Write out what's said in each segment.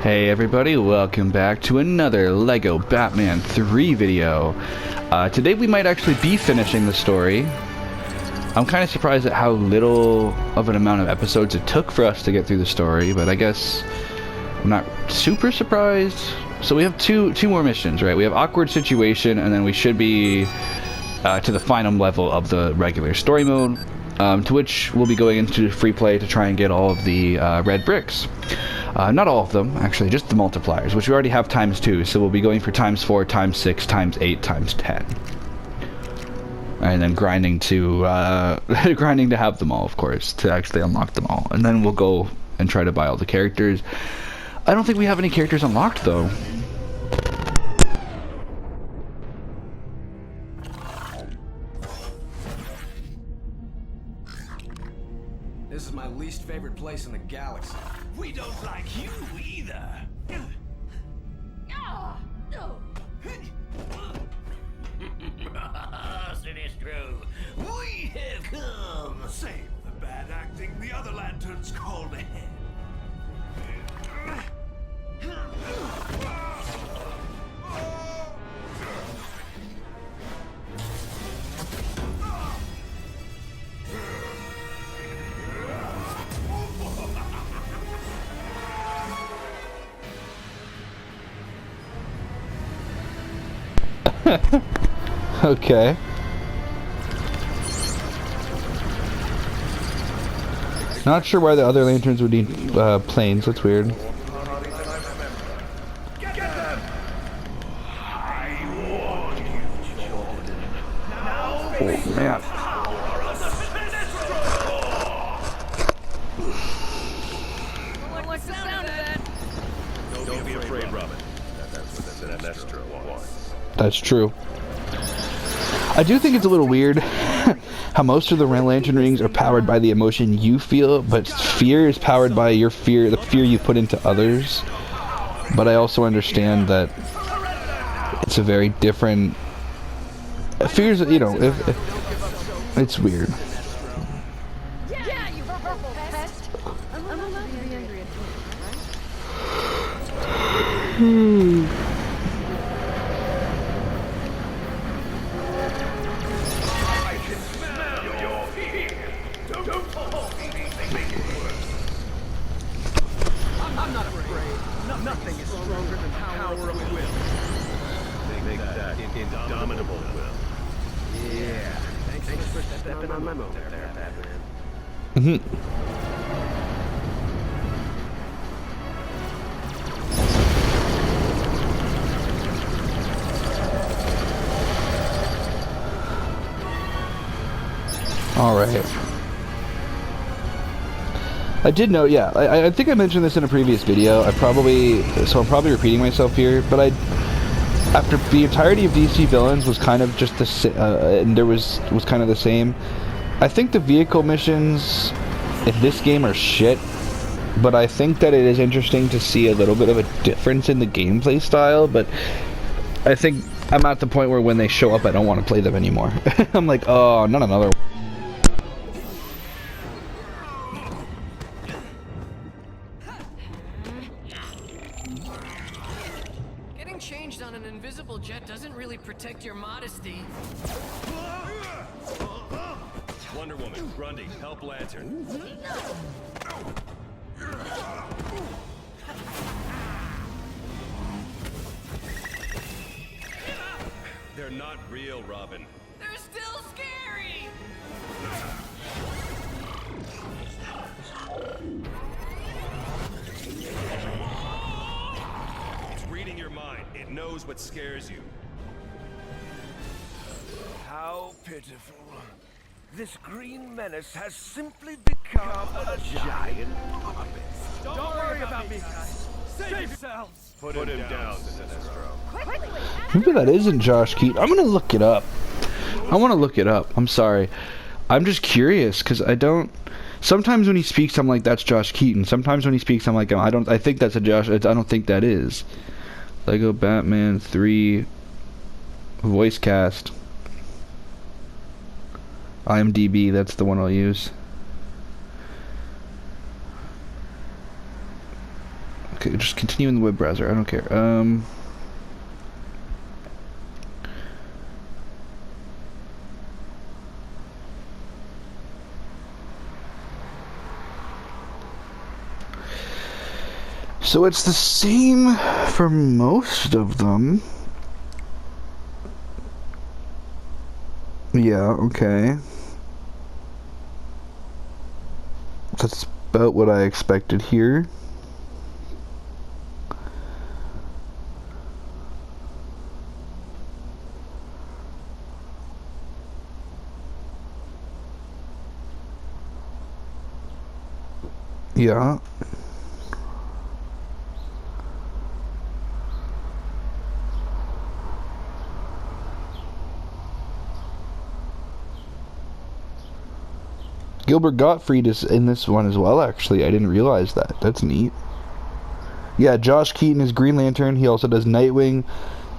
Hey everybody, welcome back to another LEGO Batman 3 video. Today we might actually be finishing the story. I'm kind of surprised at how little of an amount of episodes it took for us to get through the story, but I guess I'm not super surprised. So we have two more missions, right? We have Awkward Situation, and then we should be to the final level of the regular story mode, to which we'll be going into free play to try and get all of the red bricks. Not all of them, actually, just the multipliers, which we already have ×2, so we'll be going for ×4, ×6, ×8, ×10. And then grinding to grinding to have them all, of course, to actually unlock them all. And then we'll go and try to buy all the characters. I don't think we have any characters unlocked, though. This is my least favorite place in the galaxy. We don't like you either. Sinestro, we have come. Save the bad acting. The other lanterns called ahead. Okay. Not sure why the other lanterns would need planes. That's weird. Get them! I warned you, Jordan. Now Oh man. What's the sound of that? Don't be afraid, Robin. That's what Sinestro wants. That's true. I do think it's a little weird how most of the Red Lantern rings are powered by the emotion you feel, but fear is powered by your fear, the fear you put into others. But I also understand that it's a very different fears. You know, it's weird. Yeah, you purple pest. I'm not very angry at you, right? I'm not afraid. Nothing is stronger than power of will. Make that indomitable will. Yeah. Thanks for stepping on my memo there, Batman. All right. I did know, yeah. I think I mentioned this in a previous video. I'm probably repeating myself here, but after the entirety of DC Villains was kind of just and there was kind of the same. I think the vehicle missions in this game are shit, but I think that it is interesting to see a little bit of a difference in the gameplay style. But I think I'm at the point where when they show up, I don't want to play them anymore. I'm like, oh, not another one. Getting changed on an invisible jet doesn't really protect your modesty. Wonder Woman, Grundy, help Lantern. They're not real, Robin. They're still scary! It's reading your mind. It knows what scares you. How pitiful. This green menace has simply become a giant puppet. Don't worry about me, guys. Save yourselves. Put him down, Sinestro. Maybe that isn't Josh Keaton. I'm gonna look it up. I want to look it up. I'm sorry. I'm just curious because I don't. Sometimes when he speaks, I'm like, that's Josh Keaton. Sometimes when he speaks, I'm like, I don't. I think that's a Josh. I don't think that is. Lego Batman 3 voice cast. IMDb. That's the one I'll use. just continue in the web browser. I don't care. So it's the same for most of them. Yeah, okay. That's about what I expected here. Yeah. Gilbert Gottfried is in this one as well, actually. I didn't realize that. That's neat. Yeah, Josh Keaton is Green Lantern. He also does Nightwing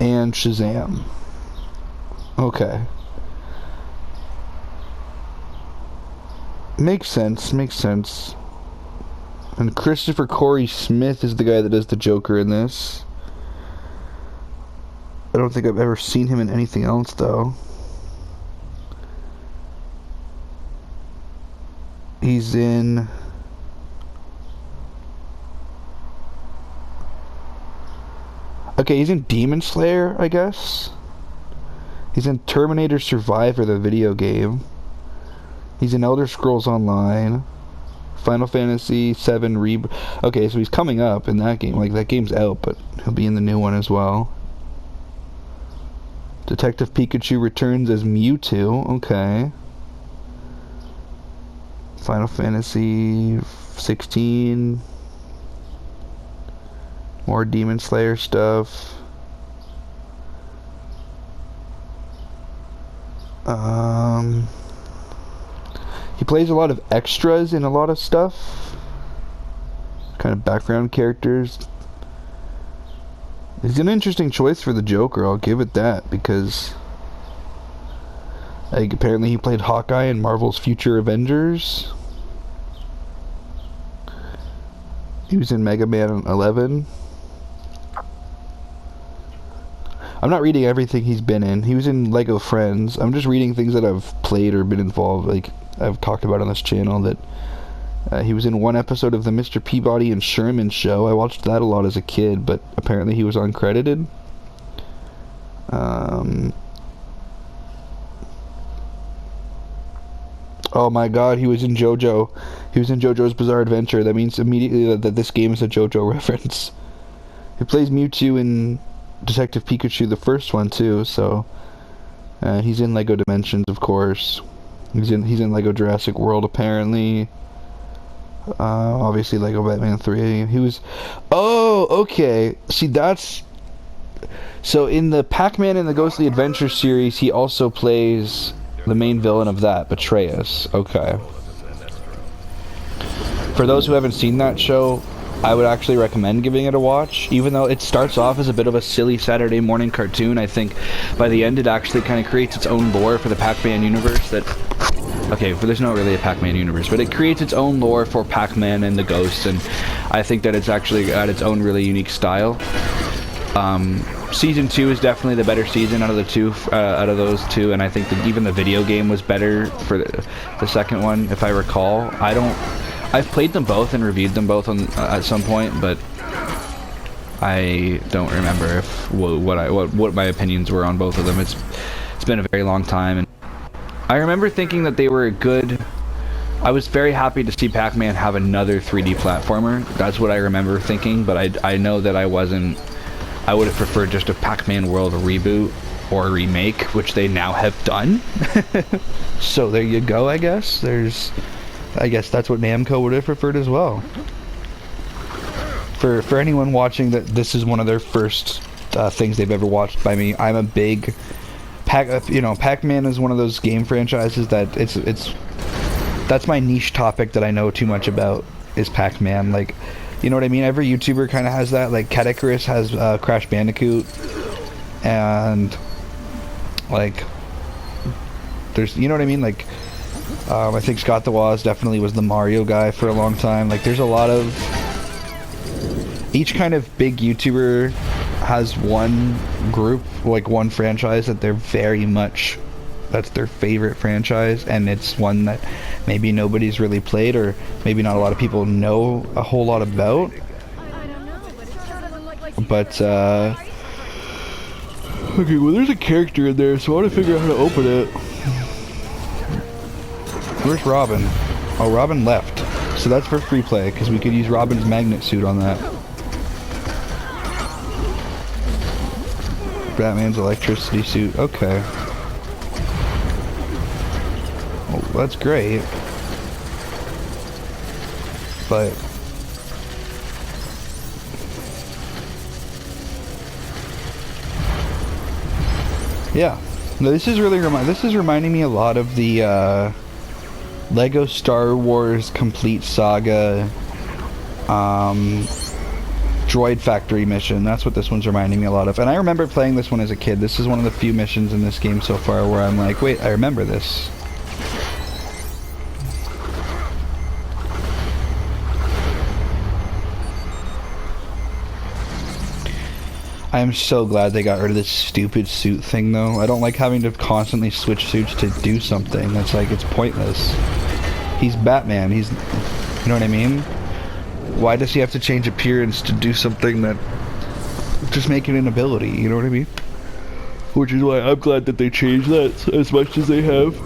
and Shazam. Okay. Makes sense, makes sense. And Christopher Corey Smith is the guy that does the Joker in this. I don't think I've ever seen him in anything else, though. He's in... Okay, he's in Demon Slayer, I guess. He's in Terminator Survivor, the video game. He's in Elder Scrolls Online. Final Fantasy VII Okay, so he's coming up in that game. Like, that game's out, but he'll be in the new one as well. Detective Pikachu returns as Mewtwo. Okay. Final Fantasy 16. More Demon Slayer stuff. He plays a lot of extras in a lot of stuff. Kind of background characters. He's an interesting choice for the Joker, I'll give it that, because like, apparently he played Hawkeye in Marvel's Future Avengers. He was in Mega Man 11. I'm not reading everything he's been in. He was in Lego Friends. I'm just reading things that I've played or been involved, like I've talked about on this channel, that he was in one episode of the Mr. Peabody and Sherman show. I watched that a lot as a kid, but apparently he was uncredited. Oh my god, he was in JoJo. He was in JoJo's Bizarre Adventure. That means immediately that this game is a JoJo reference. He plays Mewtwo in Detective Pikachu, the first one too, so he's in Lego Dimensions, of course. He's in Lego Jurassic World, apparently. Obviously Lego Batman 3. He was... Oh, okay. See, that's... So in the Pac-Man and the Ghostly Adventure series, he also plays the main villain of that, Betrayus. Okay. For those who haven't seen that show, I would actually recommend giving it a watch. Even though it starts off as a bit of a silly Saturday morning cartoon, I think by the end it actually kind of creates its own lore for the Pac-Man universe that... Okay, there's not really a Pac-Man universe, but it creates its own lore for Pac-Man and the Ghosts, and I think that it's actually got its own really unique style. Season 2 is definitely the better season out of the two, out of those two, and I think that even the video game was better for the second one, if I recall. I've played them both and reviewed them both on at some point, but I don't remember if what my opinions were on both of them. It's been a very long time, and I remember thinking that they were good. I was very happy to see Pac-Man have another 3D platformer. That's what I remember thinking, but I know that I would have preferred just a Pac-Man World reboot or a remake, which they now have done. So there you go, I guess. I guess that's what Namco would have preferred as well. For anyone watching, that this is one of their first things they've ever watched by me. I'm a big Pac-Man is one of those game franchises that that's my niche topic that I know too much about, is Pac-Man. Like, you know what I mean? Every YouTuber kind of has that. Like, Catechris has Crash Bandicoot, and like there's, you know what I mean? Like, I think Scott the Woz definitely was the Mario guy for a long time. Like, there's a lot of... each kind of big YouTuber has one group, like one franchise that they're very much, that's their favorite franchise, and it's one that maybe nobody's really played, or maybe not a lot of people know a whole lot about. I don't know, but it sounded like But, okay, well there's a character in there, so I want to figure out how to open it. Where's Robin? Oh, Robin left. So that's for free play, because we could use Robin's magnet suit on that. Batman's electricity suit, okay. Oh, that's great. But... yeah. No, this is really reminding me a lot of the, Lego Star Wars Complete Saga, Droid Factory mission. That's what this one's reminding me a lot of. And I remember playing this one as a kid. This is one of the few missions in this game so far where I'm like, wait, I remember this. I am so glad they got rid of this stupid suit thing, though. I don't like having to constantly switch suits to do something. That's like, it's pointless. He's Batman. He's, you know what I mean? Why does he have to change appearance to do something that just make it an ability? You know what I mean? Which is why I'm glad that they changed that as much as they have.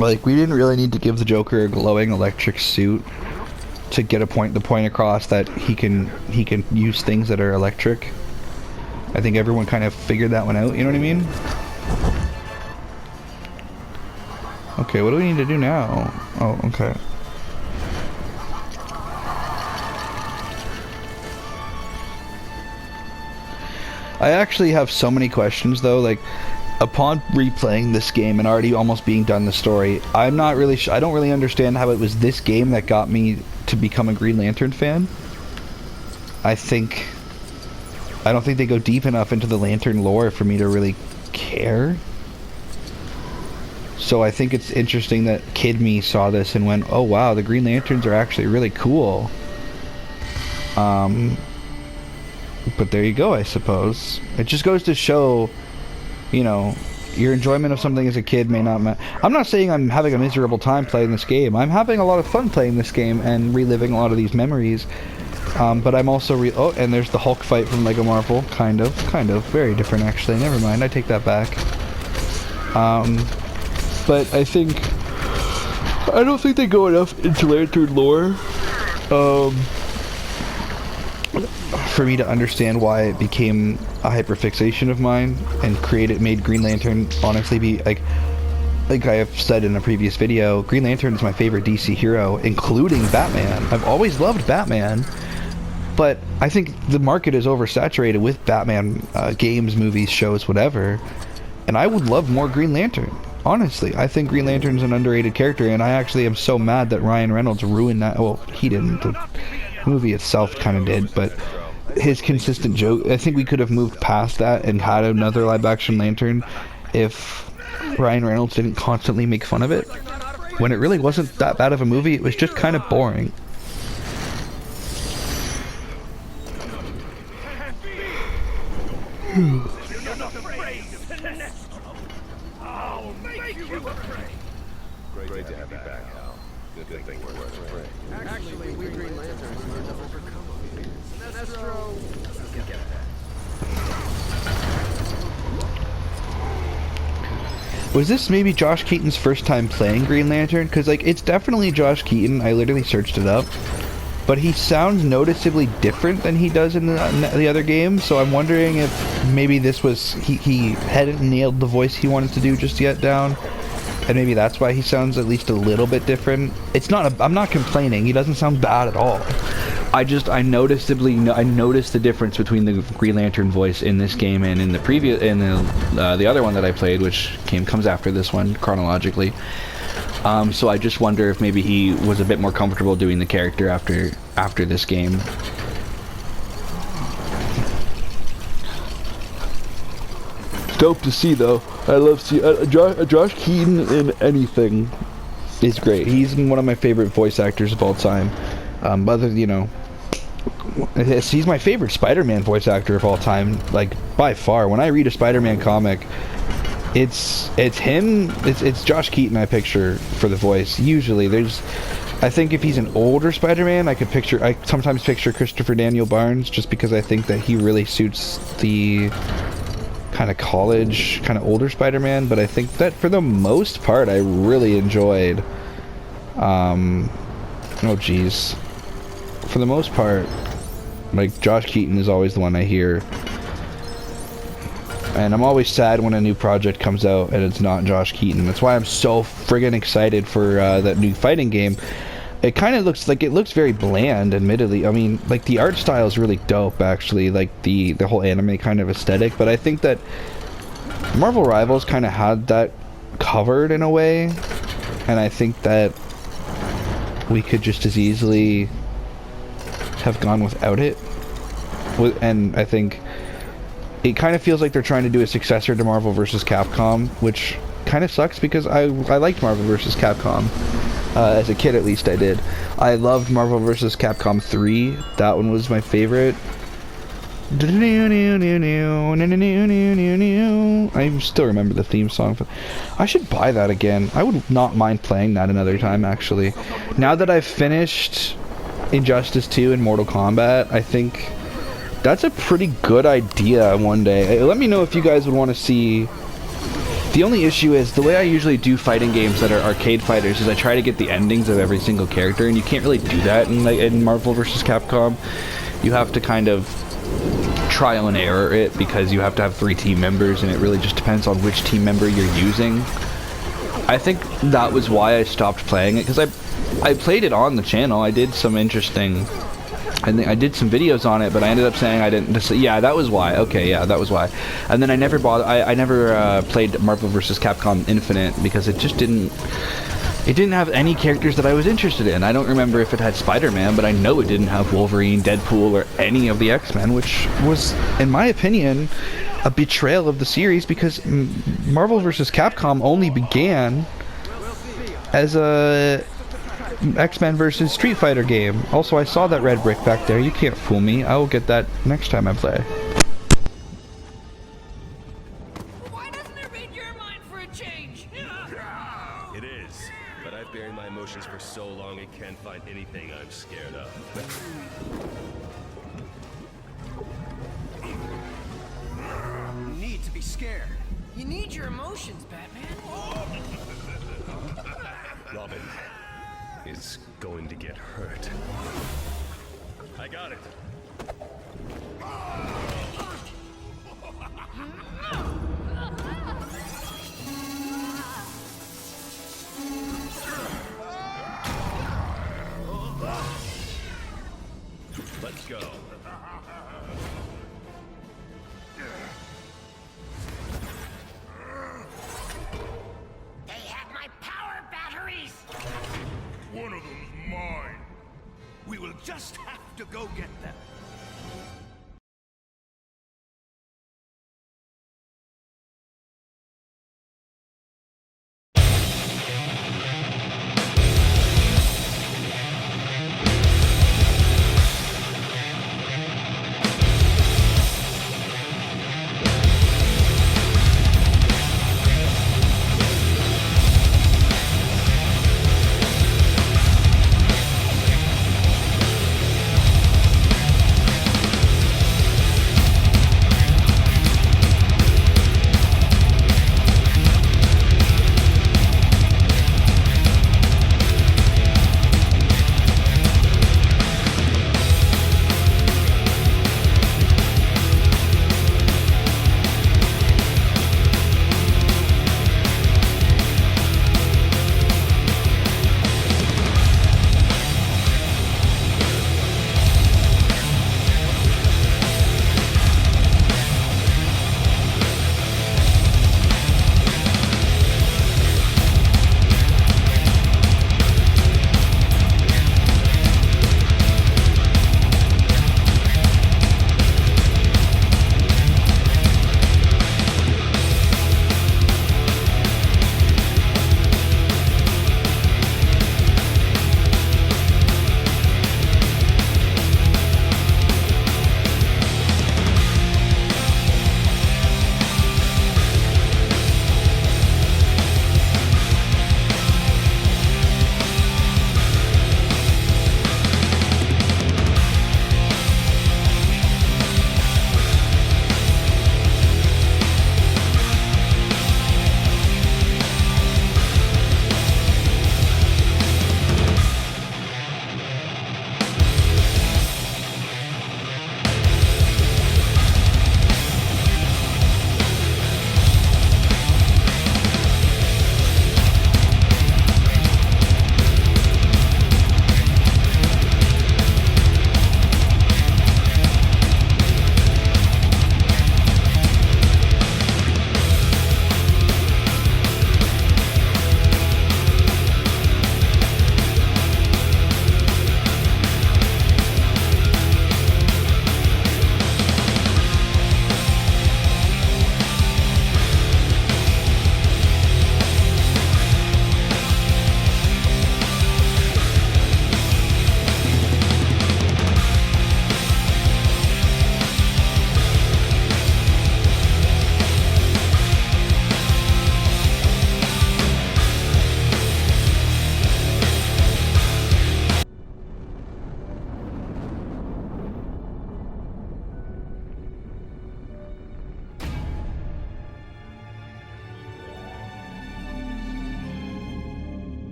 Like, we didn't really need to give the Joker a glowing electric suit to get the point across that he can use things that are electric. I think everyone kind of figured that one out, you know what I mean? Okay, what do we need to do now? Oh, okay. I actually have so many questions, though, like, upon replaying this game and already almost being done the story, I'm not really I don't really understand how it was this game that got me to become a Green Lantern fan. I don't think they go deep enough into the Lantern lore for me to really care. So I think it's interesting that Kid Me saw this and went, oh wow, the Green Lanterns are actually really cool. But there you go, I suppose. It just goes to show, you know, your enjoyment of something as a kid may not I'm not saying I'm having a miserable time playing this game. I'm having a lot of fun playing this game and reliving a lot of these memories. But I'm also oh, and there's the Hulk fight from Lego Marvel. Kind of. Very different, actually. Never mind, I take that back. But I don't think they go enough into Lantern lore. For me to understand why it became a hyperfixation of mine and made Green Lantern honestly be like I have said in a previous video, Green Lantern is my favorite DC hero, including Batman. I've always loved Batman, but I think the market is oversaturated with Batman games, movies, shows, whatever, and I would love more Green Lantern. Honestly, I think Green Lantern's an underrated character, and I actually am so mad that Ryan Reynolds ruined that. Well, he didn't. The movie itself kind of did, but his consistent joke, I think we could have moved past that and had another live-action Lantern if Ryan Reynolds didn't constantly make fun of it. When it really wasn't that bad of a movie, it was just kind of boring. Great to have you back, Hal. Good thing we're afraid. Actually, we Green Lanterns learned to overcome them. Sinestro doesn't get that. Was this maybe Josh Keaton's first time playing Green Lantern? Because, like, it's definitely Josh Keaton. I literally searched it up. But he sounds noticeably different than he does in the other game, so I'm wondering if maybe this was... He hadn't nailed the voice he wanted to do just yet down. And maybe that's why he sounds at least a little bit different. It's not I'm not complaining. He doesn't sound bad at all. I noticed the difference between the Green Lantern voice in this game and in the other one that I played, which comes after this one chronologically. So I just wonder if maybe he was a bit more comfortable doing the character after this game. dope to see, though. I love Josh Keaton in anything is great. He's one of my favorite voice actors of all time. He's my favorite Spider-Man voice actor of all time, like by far. When I read a Spider-Man comic, it's him. It's Josh Keaton I picture for the voice. Usually, I think if he's an older Spider-Man, I sometimes picture Christopher Daniel Barnes, just because I think that he really suits the kind of college, kind of older Spider-Man. But I think that for the most part, I really enjoyed. Oh geez. For the most part, like, Josh Keaton is always the one I hear. And I'm always sad when a new project comes out and it's not Josh Keaton. That's why I'm so friggin' excited for that new fighting game. It kind of looks very bland, admittedly. I mean, like, the art style is really dope, actually, like the whole anime kind of aesthetic. But I think that Marvel Rivals kind of had that covered in a way. And I think that we could just as easily have gone without it. And I think it kind of feels like they're trying to do a successor to Marvel vs. Capcom, which kind of sucks because I liked Marvel vs. Capcom. As a kid, at least, I did. I loved Marvel vs. Capcom 3. That one was my favorite. I still remember the theme song. I should buy that again. I would not mind playing that another time, actually. Now that I've finished Injustice 2 and Mortal Kombat, I think that's a pretty good idea one day. Let me know if you guys would want to see. The only issue is, the way I usually do fighting games that are arcade fighters is I try to get the endings of every single character, and you can't really do that in Marvel vs. Capcom. You have to kind of trial and error it, because you have to have 3 team members, and it really just depends on which team member you're using. I think that was why I stopped playing it, because I played it on the channel. I did some interesting, I did some videos on it, but I ended up saying I didn't. Yeah, that was why. Okay, yeah, that was why. And then I never bothered. I never played Marvel vs. Capcom Infinite because it just didn't. It didn't have any characters that I was interested in. I don't remember if it had Spider-Man, but I know it didn't have Wolverine, Deadpool, or any of the X-Men, which was, in my opinion, a betrayal of the series, because Marvel vs. Capcom only began as a X-Men versus Street Fighter game. Also, I saw that red brick back there. You can't fool me. I will get that next time I play. Why doesn't it read your mind for a change? It is, but I've buried my emotions for so long it can't find anything I'm scared of. You need to be scared. You need your emotions, Batman. Robin is going to get hurt. I got it. Let's go. They have my power batteries! One of them's mine. We will just have to go get them.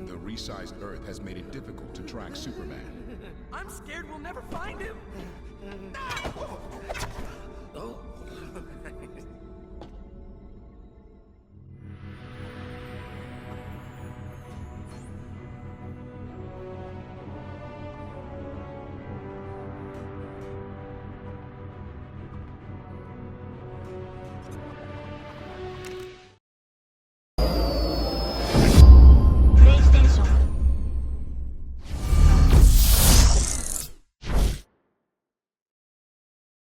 The resized Earth has made it difficult to track Superman. I'm scared we'll never find him.